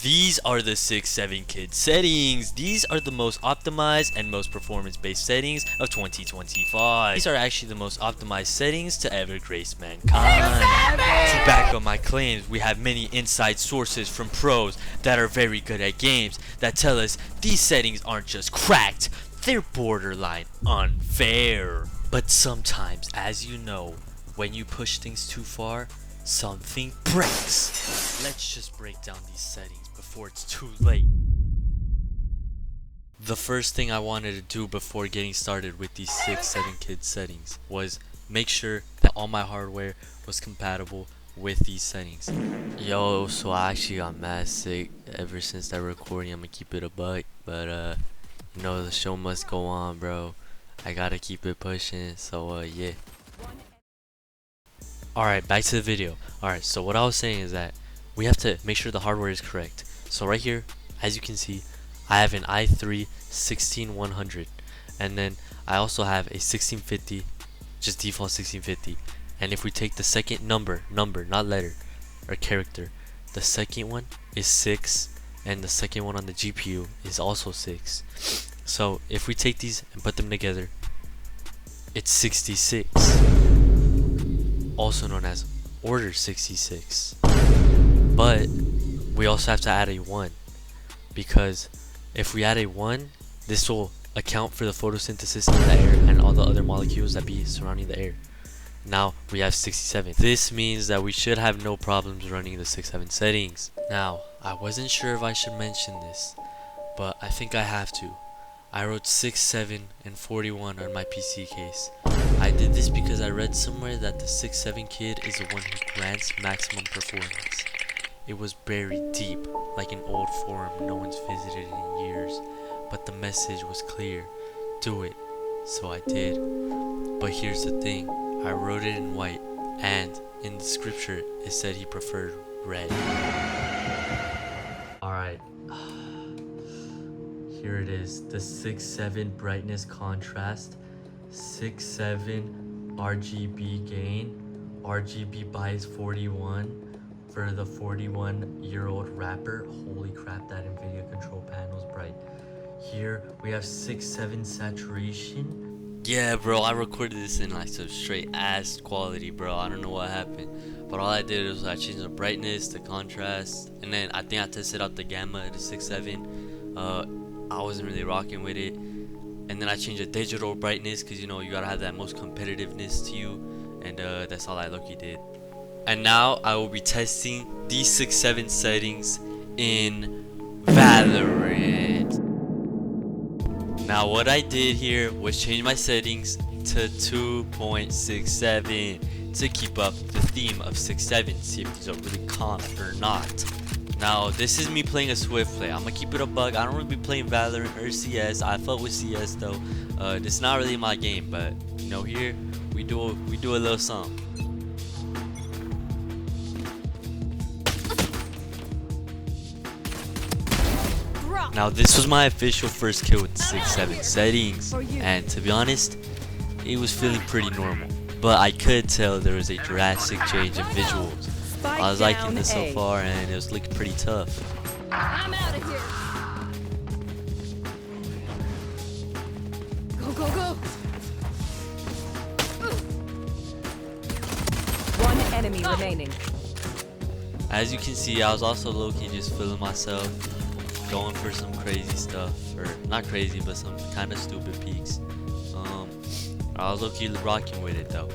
These are the 6-7 kid settings. These are the most optimized and most performance based settings of 2025. These are actually the most optimized settings to ever grace mankind. To back up my claims, we have many inside sources from pros that are very good at games that tell us these settings aren't just cracked, they're borderline unfair. But sometimes, as you know, when you push things too far, something breaks. Let's just break down these settings before it's too late. The first thing I wanted to do before getting started with these 6-7 kid settings was make sure that all my hardware was compatible with these settings. Yo, so I actually got mad sick ever since that recording. I'm gonna keep it a buck, but you know, the show must go on, bro. I gotta keep it pushing, so yeah. Alright, back to the video. Alright, so what I was saying is that we have to make sure the hardware is correct. So right here, as you can see, I have an i3 16100, and then I also have a 1650, just default 1650. And if we take the second number, not letter or character, the second one is 6, and the second one on the GPU is also 6. So if we take these and put them together, it's 66, also known as order 66. But we also have to add a 1, because if we add a 1, this will account for the photosynthesis in the air and all the other molecules that be surrounding the air. Now we have 67. This means that we should have no problems running the 6-7 settings. Now, I wasn't sure if I should mention this, but I think I have to. I wrote 6, 7, and 41 on my PC case. I did this because I read somewhere that the 6-7 kid is the one who grants maximum performance. It was buried deep, like an old forum no one's visited in years, but the message was clear: do it. So I did. But here's the thing, I wrote it in white, and in the scripture it said he preferred red. Alright, here it is, the 6-7 brightness contrast, 6-7 RGB gain, RGB bias 41 for the 41-year-old rapper. Holy crap, that NVIDIA control panel is bright. Here we have 6-7 saturation. Yeah, bro, I recorded this in like some straight ass quality, bro. I don't know what happened, but all I did was I changed the brightness, the contrast, and then I think I tested out the gamma at the 6-7. I wasn't really rocking with it, and then I changed the digital brightness because, you know, you gotta have that most competitiveness to you, and that's all I low-key did. And now I will be testing these 6-7 settings in Valorant. Now what I did here was change my settings to 2.67 to keep up the theme of 6-7, see if these are really calm or not. Now this is me playing a Swift play. I'm gonna keep it a bug. I don't really be playing Valorant or CS. I fuck with CS though. This is not really my game, but you know, here we do a little something. Now this was my official first kill with 6-7 settings, and to be honest, it was feeling pretty normal. But I could tell there was a drastic change in visuals. I was liking this so far, and it was looking pretty tough. I'm out of here. Go, go, go. One enemy remaining. As you can see, I was also low-key just feeling myself, going for some crazy stuff, or not crazy, but some kind of stupid peaks. I was low-key rocking with it though,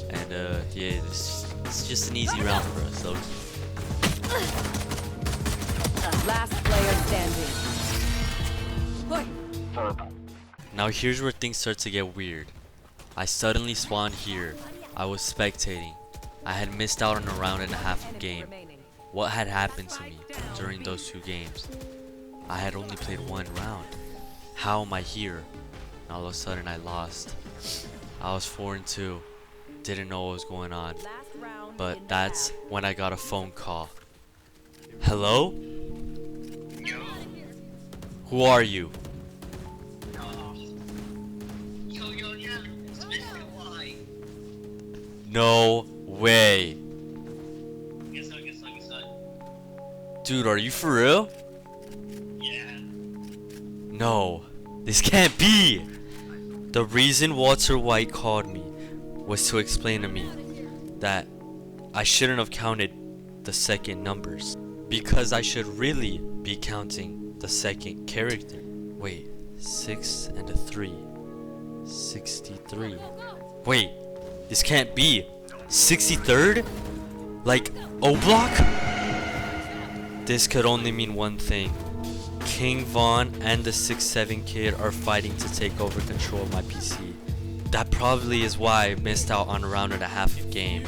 and yeah, it's just an easy round for us. So Last player standing. now here's where things start to get weird. I suddenly spawned here. I was spectating. I had missed out on a round and a half of game. What had happened to me during those 2 games? I had only played 1 round. How am I here? And all of a sudden I lost. I was 4-2. Didn't know what was going on. But that's when I got a phone call. Hello? Who are you? No way. Dude, are you for real? No, this can't be! The reason Walter White called me was to explain to me that I shouldn't have counted the second numbers, because I should really be counting the second character. Wait, 6 and a 3. 63. Wait, this can't be. 63rd? Like O Block? This could only mean one thing. King Von and the 6'7" kid are fighting to take over control of my PC. That probably is why I missed out on a round and a half of game.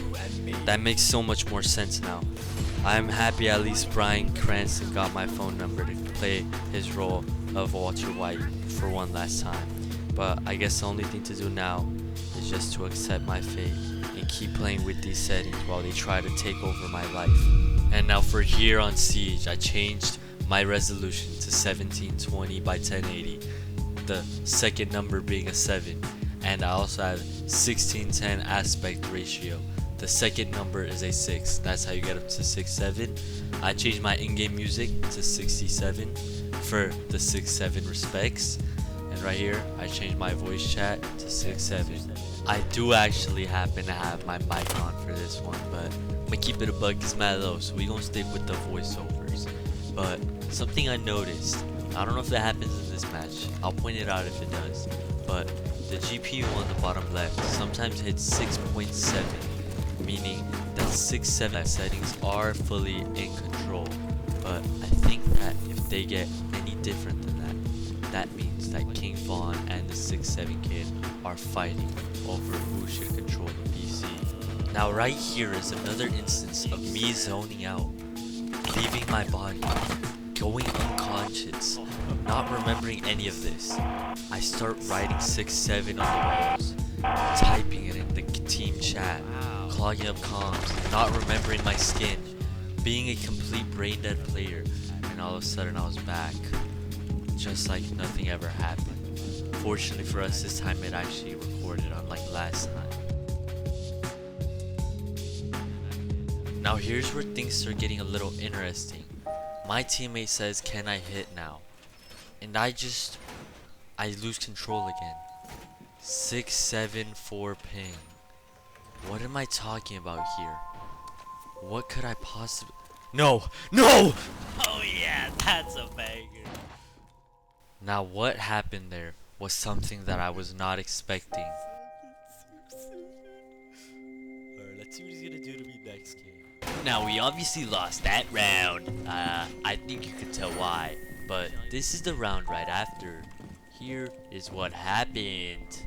That makes so much more sense now. I'm happy at least Bryan Cranston got my phone number to play his role of Walter White for one last time. But I guess the only thing to do now is just to accept my fate and keep playing with these settings while they try to take over my life. And now for here on Siege, I changed my resolution to 1720 by 1080, the second number being a 7, and I also have 1610 aspect ratio. The second number is a 6. That's how you get up to 6'7". I changed my in-game music to 67 for the 6'7" respects, and right here I changed my voice chat to 6'7". I do actually happen to have my mic on for this one, but I'm gonna keep it a buck, it's mad low, so we gonna stick with the voiceovers. But something I noticed, I don't know if that happens in this match, I'll point it out if it does, but the GPU on the bottom left sometimes hits 6.7, meaning that 6-7 settings are fully in control. But I think that if they get any different than that, that means that King Von and the 6'7" kid are fighting over who should control the PC. Now right here is another instance of me zoning out, leaving my body, going unconscious, not remembering any of this. I start writing 6-7 on the walls, typing it in the team chat, clogging up comms, not remembering my skin, being a complete brain dead player, and all of a sudden I was back, just like nothing ever happened. Fortunately for us, this time it actually recorded, unlike last time. Now here's where things start getting a little interesting. My teammate says, "Can I hit now?" And I lose control again. 674 ping. What am I talking about here? What could I possibly... No! No! Oh yeah, that's a banger. Now what happened there was something that I was not expecting. Alright, let's see what he's gonna do to me next game. Now we obviously lost that round. I think you can tell why. But this is the round right after. Here is what happened.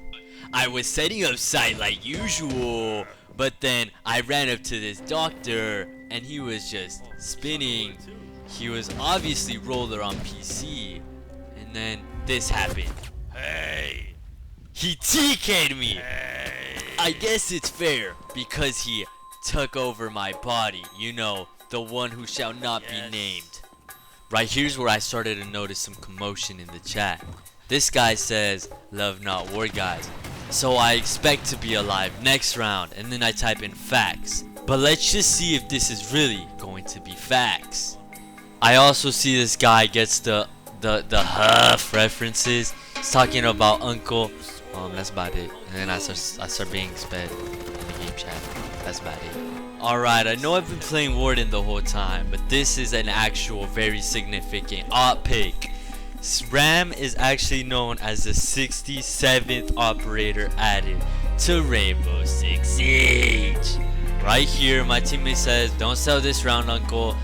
I was setting up sight like usual, but then I ran up to this doctor and he was just spinning. He was obviously roller on PC, and then this happened. Hey! He TK'd me! Hey. I guess it's fair because he took over my body, you know, the one who shall not be named. Right here's where I started to notice some commotion in the chat. This guy says, "Love not war guys." So I expect to be alive next round, and then I type in facts. But let's just see if this is really going to be facts. I also see this guy gets the huff references. He's talking about uncle. That's about it. And then I start being sped in the game chat. That's about it. Alright, I know I've been playing Warden the whole time, but this is an actual very significant op pick. Ram is actually known as the 67th operator added to Rainbow Six Siege. Right here, my teammate says, "Don't sell this round, uncle."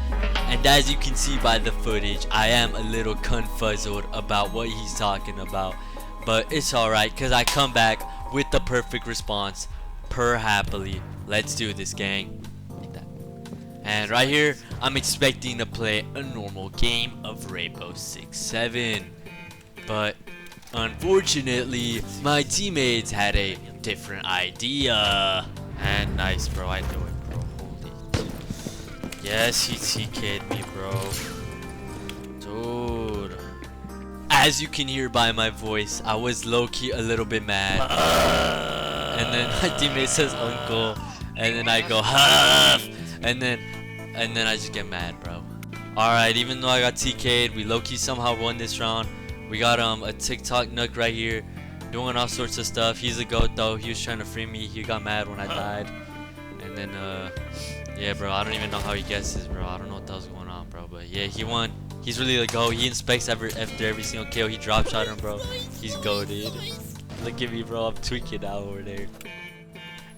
And as you can see by the footage, I am a little confuzzled about what he's talking about. But it's alright, because I come back with the perfect response, per happily. Let's do this, gang. And right here, I'm expecting to play a normal game of Rainbow Six Siege. But unfortunately, my teammates had a different idea. And nice, bro. I knew it, bro. Holy. Yes, he TK'd me, bro. Dude. As you can hear by my voice, I was low-key a little bit mad. And then my teammate says uncle. And then I go, huff. And then I just get mad, bro. Alright, even though I got TK'd, we low-key somehow won this round. We got a TikTok nook right here doing all sorts of stuff. He's a goat though. He was trying to free me. He got mad when I died. And then yeah, bro, I don't even know how he guesses, bro. I don't know what the hell's going on, bro. But yeah, he won. He's really the GOAT. He inspects after every single kill. He drop shot him, bro. He's goated. Look at me, bro. I'm tweaking out over there.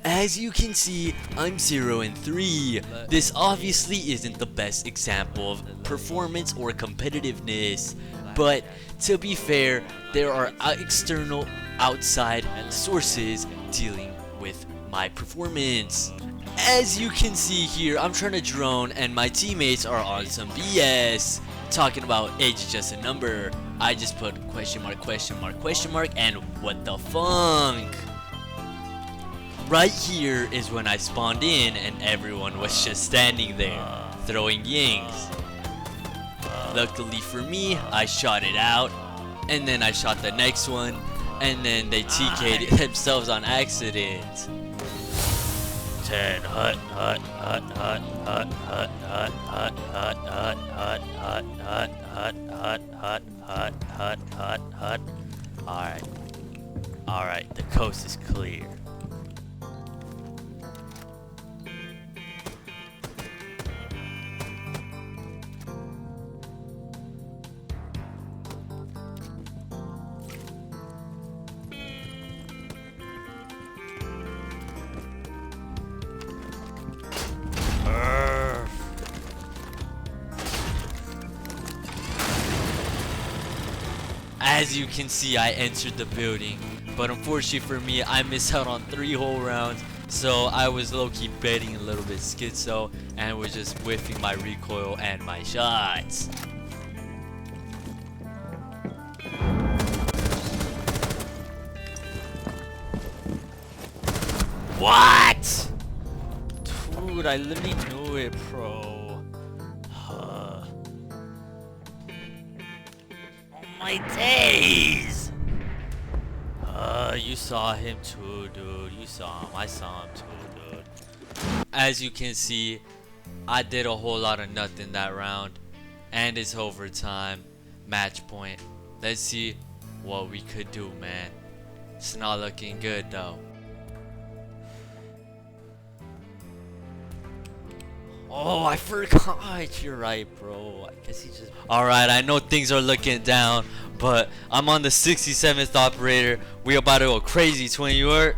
As you can see, I'm 0-3. This obviously isn't the best example of performance or competitiveness, but to be fair, there are external, outside sources dealing with my performance. As you can see here, I'm trying to drone and my teammates are on some BS, talking about age is just a number. I just put question mark, question mark, question mark, and what the funk? Right here is when I spawned in and everyone was just standing there, throwing yings. Luckily for me, I shot it out, and then I shot the next one, and then they TK'd themselves on accident. 10 hut hut hut hut hut hut hut hut hut hut hut hut hut hut hut hut hut hut hut. Alright, the coast is clear. As you can see, I entered the building, but unfortunately for me, I missed out on 3 whole rounds, so I was low-key betting a little bit schizo and was just whiffing my recoil and my shots. What? Dude, I literally knew it, bro. My days! You saw him too, dude. You saw him. I saw him too, dude. As you can see, I did a whole lot of nothing that round. And it's overtime. Match point. Let's see what we could do, man. It's not looking good, though. Oh, I forgot. You're right, bro. I guess he just... Alright, I know things are looking down, but I'm on the 67th operator. We about to go crazy, twin. You are...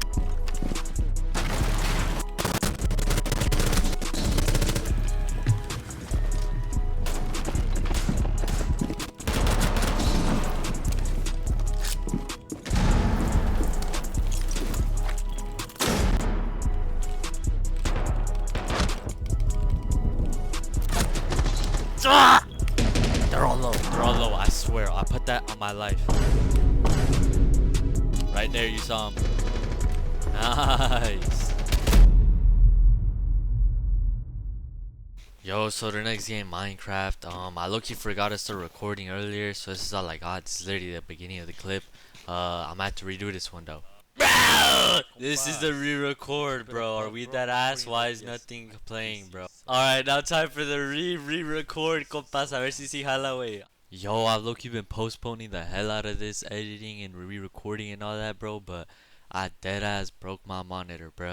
Ah! They're all low. They're all low. I swear. I put that on my life. Right there, you saw him. Nice. Yo, so the next game, Minecraft. I low-key forgot to start recording earlier, so this is all I got. This is literally the beginning of the clip. I'm gonna have to redo this one though. Bro! This is the re-record, bro. Are we that ass? Why is nothing playing, bro? Alright, now time for the re-record, compas. A ver si si jala, wey. Yo, I've low-key been postponing the hell out of this editing and re-recording and all that, bro. But I deadass broke my monitor, bro.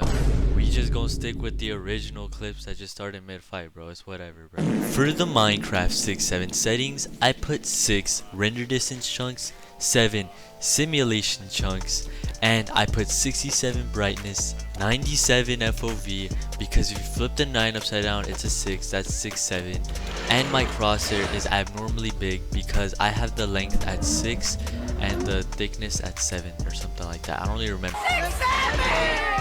We just gonna stick with the original clips that just started mid-fight, bro. It's whatever, bro. For the Minecraft 6.7 settings, I put 6 render distance chunks, 7 simulation chunks, and I put 67 brightness, 97 FOV, because if you flip the 9 upside down, it's a 6, that's 6.7, and my crosshair is abnormally big because I have the length at 6 and the thickness at 7 or something like that. I don't really remember. 6.7!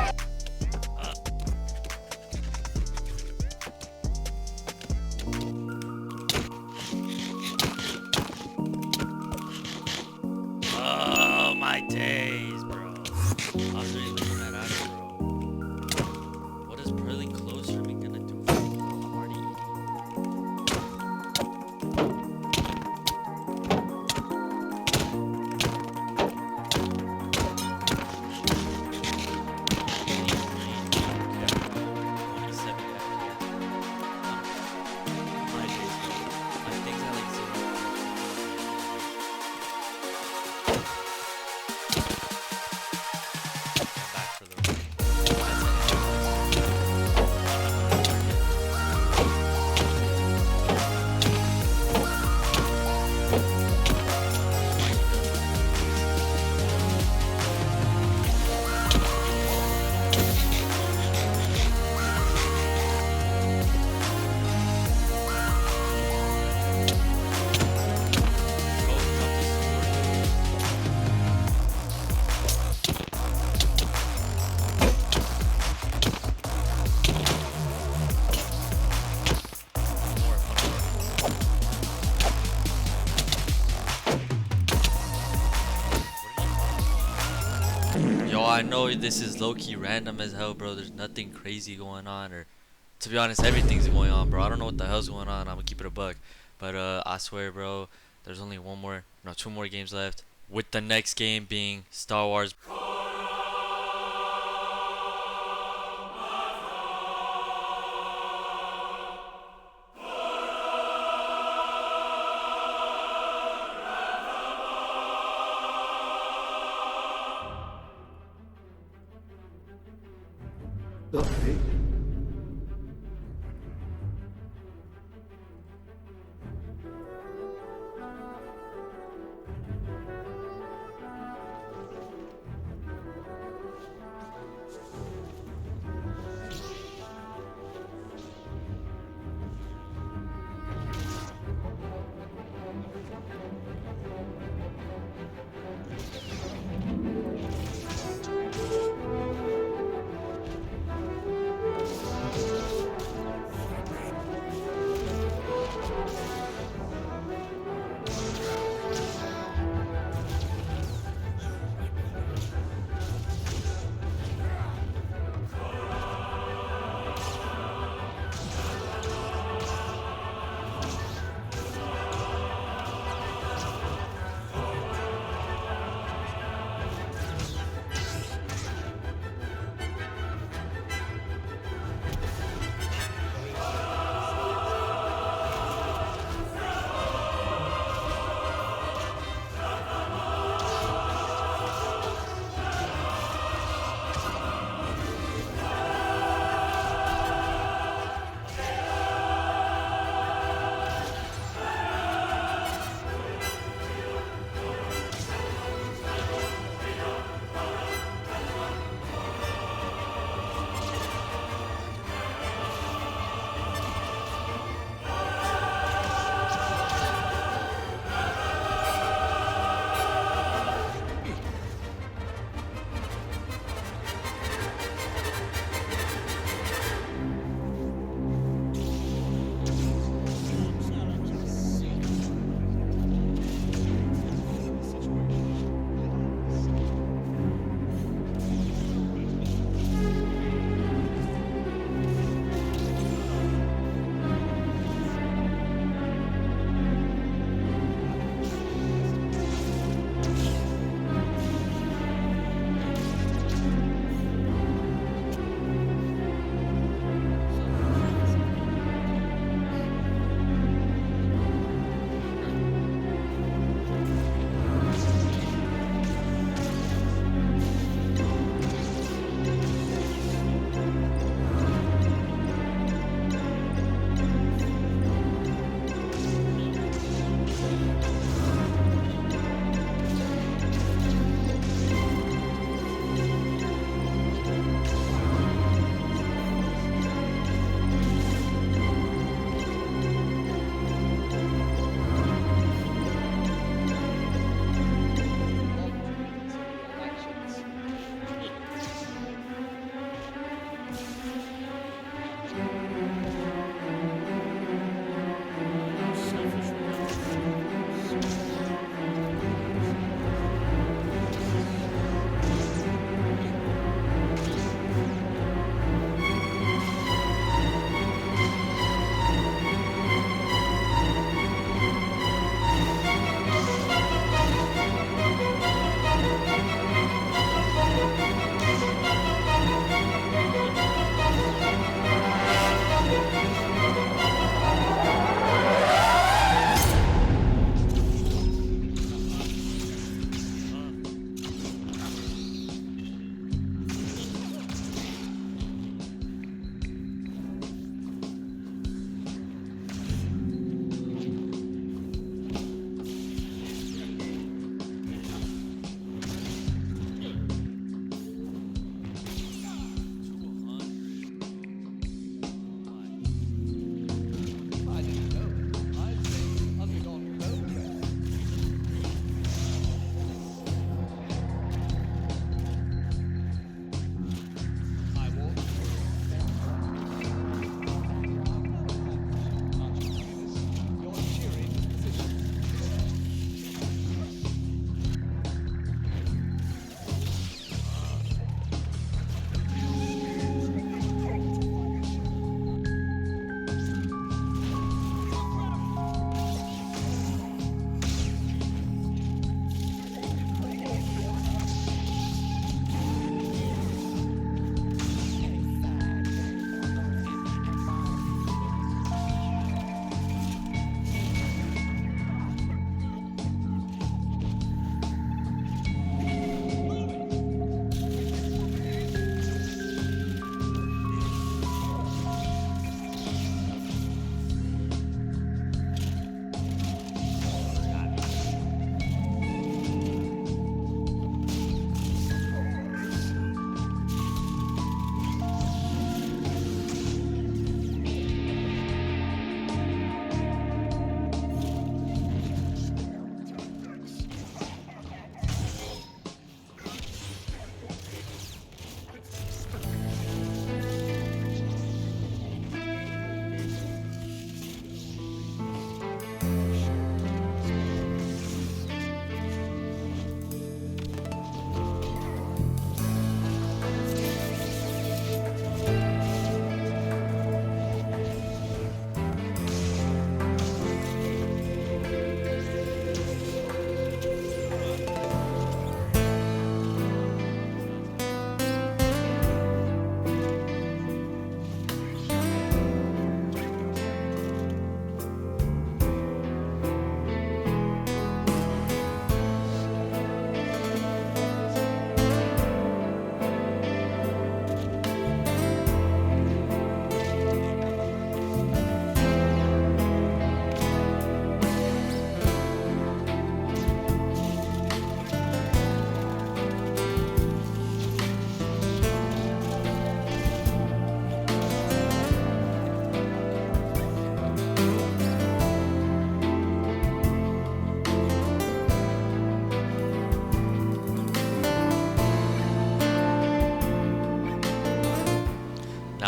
Oh my days, bro. I was really looking that out, bro. What is Perling closer we gonna do for the party? Yo, I know this is low-key random as hell, bro. There's nothing crazy going on, or to be honest, everything's going on, bro. I don't know what the hell's going on. I'm gonna keep it a buck, but I swear, bro, there's only two more games left. With the next game being Star Wars. Okay.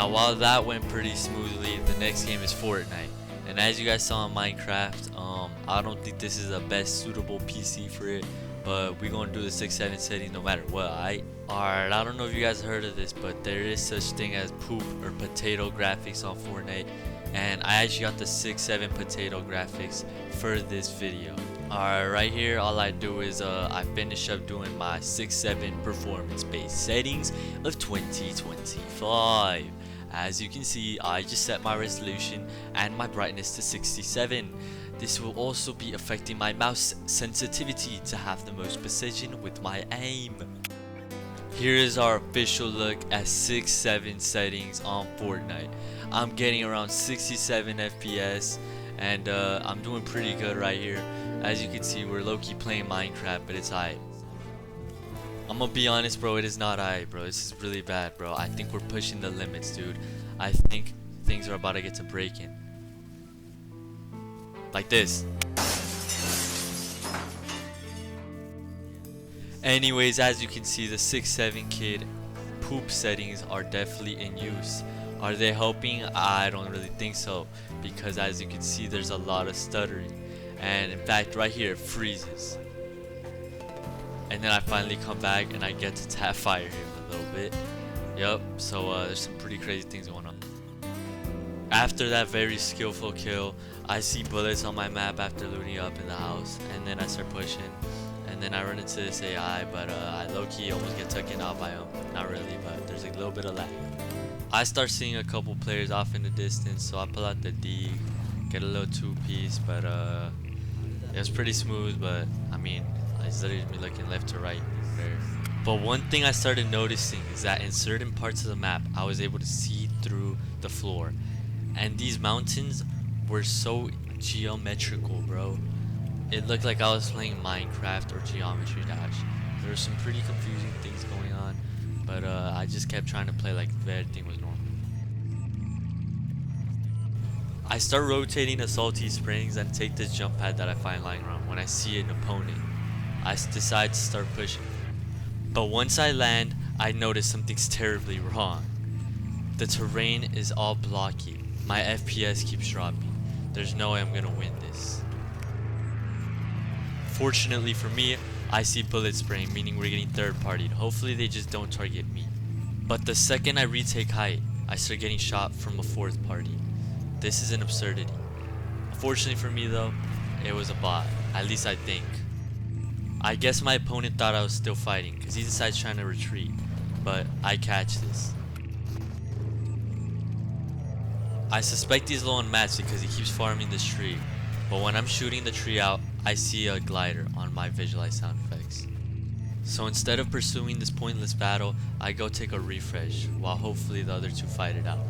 Now while that went pretty smoothly, the next game is Fortnite. And as you guys saw in Minecraft, I don't think this is the best suitable PC for it, but we're gonna do the 6-7 setting no matter what. Alright, I don't know if you guys heard of this, but there is such thing as poop or potato graphics on Fortnite, and I actually got the 6-7 potato graphics for this video. Alright, right here all I do is I finish up doing my 6-7 performance based settings of 2025. As you can see, I just set my resolution and my brightness to 67. This will also be affecting my mouse sensitivity to have the most precision with my aim. Here is our official look at 6-7 settings on Fortnite. I'm getting around 67 FPS and I'm doing pretty good right here. As you can see, we're low-key playing Minecraft, but it's alright. I'm gonna be honest, bro, it is not alright, bro. This is really bad, bro. I think we're pushing the limits, dude. I think things are about to get to breaking. Like this. Anyways, as you can see, the 6-7 kid poop settings are definitely in use. Are they helping? I don't really think so, because as you can see, there's a lot of stuttering. And in fact, right here, it freezes. And then I finally come back and I get to tap fire him a little bit. Yup, so there's some pretty crazy things going on. After that very skillful kill, I see bullets on my map after looting up in the house. And then I start pushing. And then I run into this AI, but I low-key almost get taken out by him. Not really, but there's a little bit of lag. I start seeing a couple players off in the distance, so I pull out the D, get a little two-piece, but it was pretty smooth, but I mean, I was literally looking left to right there. But one thing I started noticing is that in certain parts of the map, I was able to see through the floor. And these mountains were so geometrical, bro. It looked like I was playing Minecraft or Geometry Dash. There were some pretty confusing things going on, but I just kept trying to play like everything was normal. I start rotating to Salty Springs and take this jump pad that I find lying around when I see an opponent. I decide to start pushing. But once I land, I notice something's terribly wrong. The terrain is all blocky. My FPS keeps dropping. There's no way I'm gonna win this. Fortunately for me, I see bullet spraying, meaning we're getting third-partied. Hopefully they just don't target me. But the second I retake height, I start getting shot from a fourth party. This is an absurdity. Fortunately for me though, it was a bot. At least I think. I guess my opponent thought I was still fighting because he decides trying to retreat. But I catch this. I suspect he's low on mats because he keeps farming this tree. But when I'm shooting the tree out, I see a glider on my visualized sound effects. So instead of pursuing this pointless battle, I go take a refresh while hopefully the other two fight it out.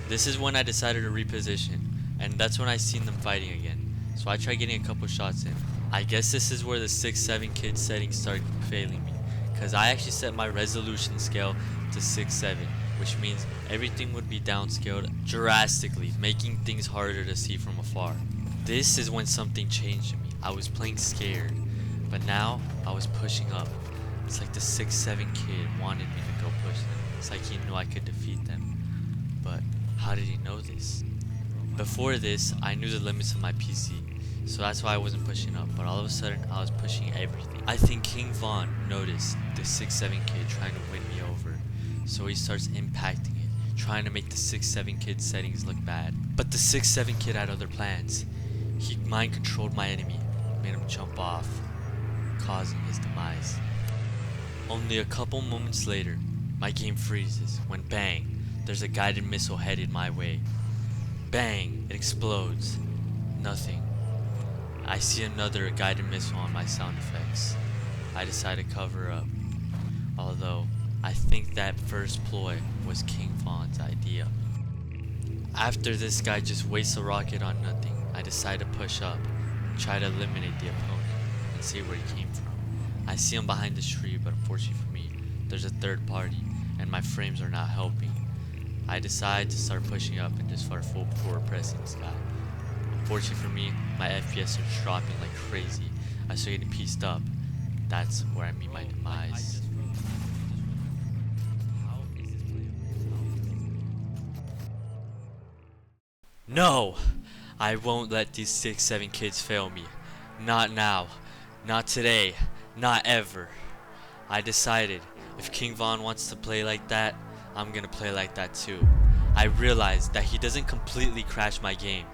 This is when I decided to reposition, and that's when I seen them fighting again. So I try getting a couple shots in. I guess this is where the 6-7 kid settings start failing me, because I actually set my resolution scale to 6-7, which means everything would be downscaled drastically, making things harder to see from afar. This is when something changed in me. I was playing scared, but now I was pushing up. It's like the 6-7 kid wanted me to go push them. It's like he knew I could defeat them. But how did he know this? Before this, I knew the limits of my PC, so that's why I wasn't pushing up, but all of a sudden I was pushing everything. I think King Von noticed the 6-7 kid trying to win me over, so he starts impacting it, trying to make the 6-7 kid settings look bad. But the 6-7 kid had other plans. He mind controlled my enemy, made him jump off, causing his demise. Only a couple moments later, my game freezes when bang, there's a guided missile headed my way. Bang, it explodes. Nothing. I see another guided missile on my sound effects. I decide to cover up. Although, I think that first ploy was King Von's idea. After this guy just wastes a rocket on nothing, I decide to push up, try to eliminate the opponent, and see where he came from. I see him behind this tree, but unfortunately for me, there's a third party, and my frames are not helping. I decide to start pushing up and just start full bore pressing this guy. Unfortunately for me, my FPS starts dropping like crazy. I start getting pieced up. That's where I meet my demise. No! I won't let these 6-7 kids fail me. Not now. Not today. Not ever. I decided if King Von wants to play like that, I'm gonna play like that too. I realized that he doesn't completely crash my game.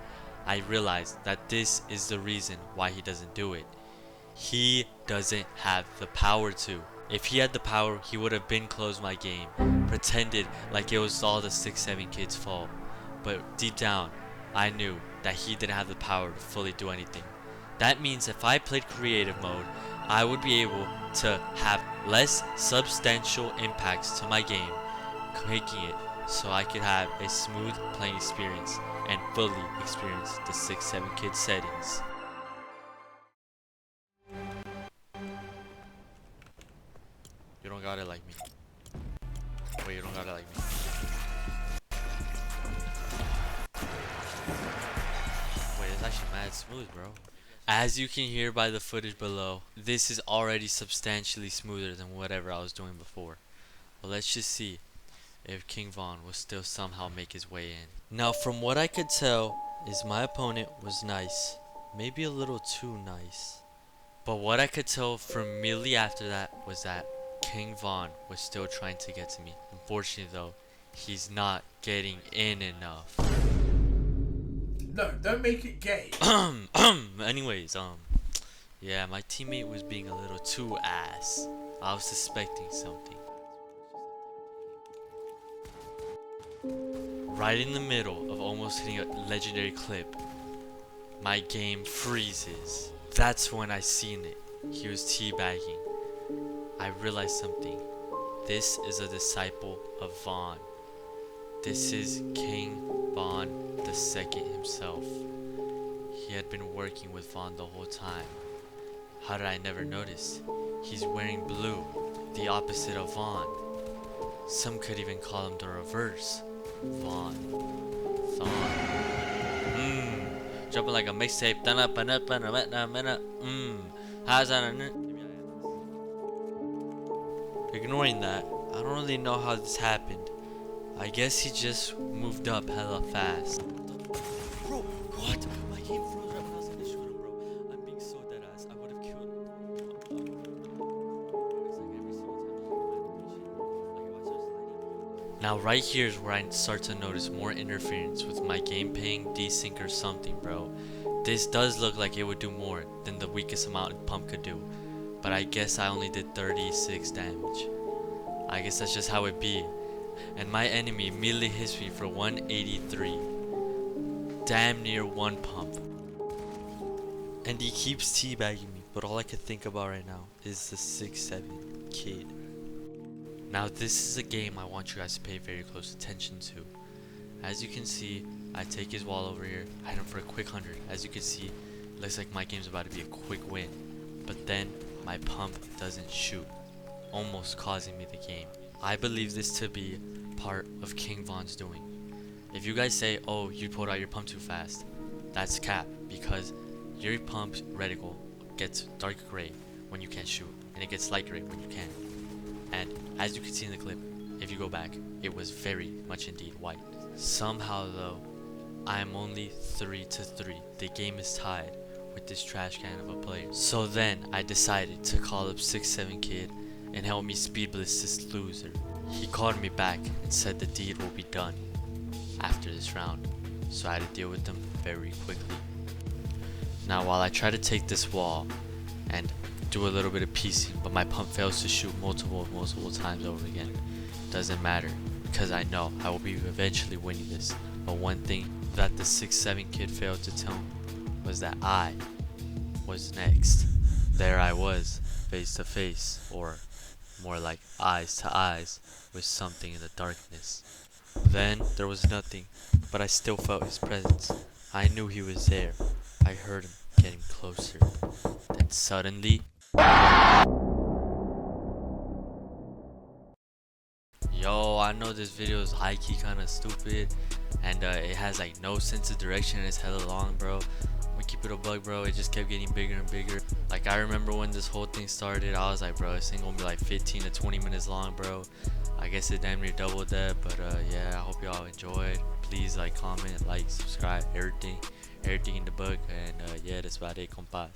I realized that this is the reason why he doesn't do it. He doesn't have the power to. If he had the power, he would have been closed my game, pretended like it was all the 6-7 kids' fault. But deep down, I knew that he didn't have the power to fully do anything. That means if I played creative mode, I would be able to have less substantial impacts to my game, making it so I could have a smooth playing experience and fully experience the 6-7 kid settings. You don't got it like me. Wait, you don't got it like me. Wait, it's actually mad smooth, bro. As you can hear by the footage below, this is already substantially smoother than whatever I was doing before. But let's just see if King Von will still somehow make his way in. Now, from what I could tell, is my opponent was nice. Maybe a little too nice. But what I could tell from immediately after that was that King Von was still trying to get to me. Unfortunately though, he's not getting in enough. No, don't make it gay. Anyways, yeah, my teammate was being a little too ass. I was suspecting something. Right in the middle of almost hitting a legendary clip, my game freezes. That's when I seen it. He was teabagging. I realized something. This is a disciple of Von. This is King Von II himself. He had been working with Von the whole time. How did I never notice? He's wearing blue, the opposite of Von. Some could even call him the reverse. Von. Thon. Jumping like a mixtape. How's that? Ignoring that, I don't really know how this happened. I guess he just moved up hella fast. Bro, what? My game froze right when I was gonna shoot him, bro. I'm being so dead ass. I would have killed him. Now right here is where I start to notice more interference with my game ping, desync or something, bro. This does look like it would do more than the weakest amount pump could do. But I guess I only did 36 damage. I guess that's just how it be. And my enemy immediately hits me for 183. Damn near one pump. And he keeps teabagging me, but all I can think about right now is the 6-7 kid. Now this is a game I want you guys to pay very close attention to. As you can see, I take his wall over here, I hit him for a quick 100. As you can see, looks like my game's about to be a quick win. But then my pump doesn't shoot, almost causing me the game. I believe this to be part of King Von's doing. If you guys say, oh, you pulled out your pump too fast, that's cap, because your pump's reticle gets dark gray when you can't shoot, and it gets light gray when you can. And as you can see in the clip, if you go back, it was very much indeed white. Somehow though, I am only 3-3. The game is tied with this trash can of a player. So then I decided to call up 6-7 kid and help me speed blitz this loser. He called me back and said the deed will be done after this round, so I had to deal with them very quickly. Now while I try to take this wall and do a little bit of piecing, but my pump fails to shoot multiple times over again, doesn't matter, because I know I will be eventually winning this. But one thing that the 6-7 kid failed to tell me was that I was next. There I was, face to face, or more like eyes to eyes, with something in the darkness. Then there was nothing, but I still felt his presence. I knew he was there. I heard him getting closer. Then suddenly, yo, I know this video is high-key kind of stupid, and it has like no sense of direction, and it's hella long, bro. We keep it a bug, bro. It just kept getting bigger and bigger. Like, I remember when this whole thing started, I was like, bro, this thing gonna be like 15 to 20 minutes long, bro. I I guess it damn near doubled that, but yeah, I hope y'all enjoyed. Please like, comment, like, subscribe, everything in the book, and yeah, that's about it, compas.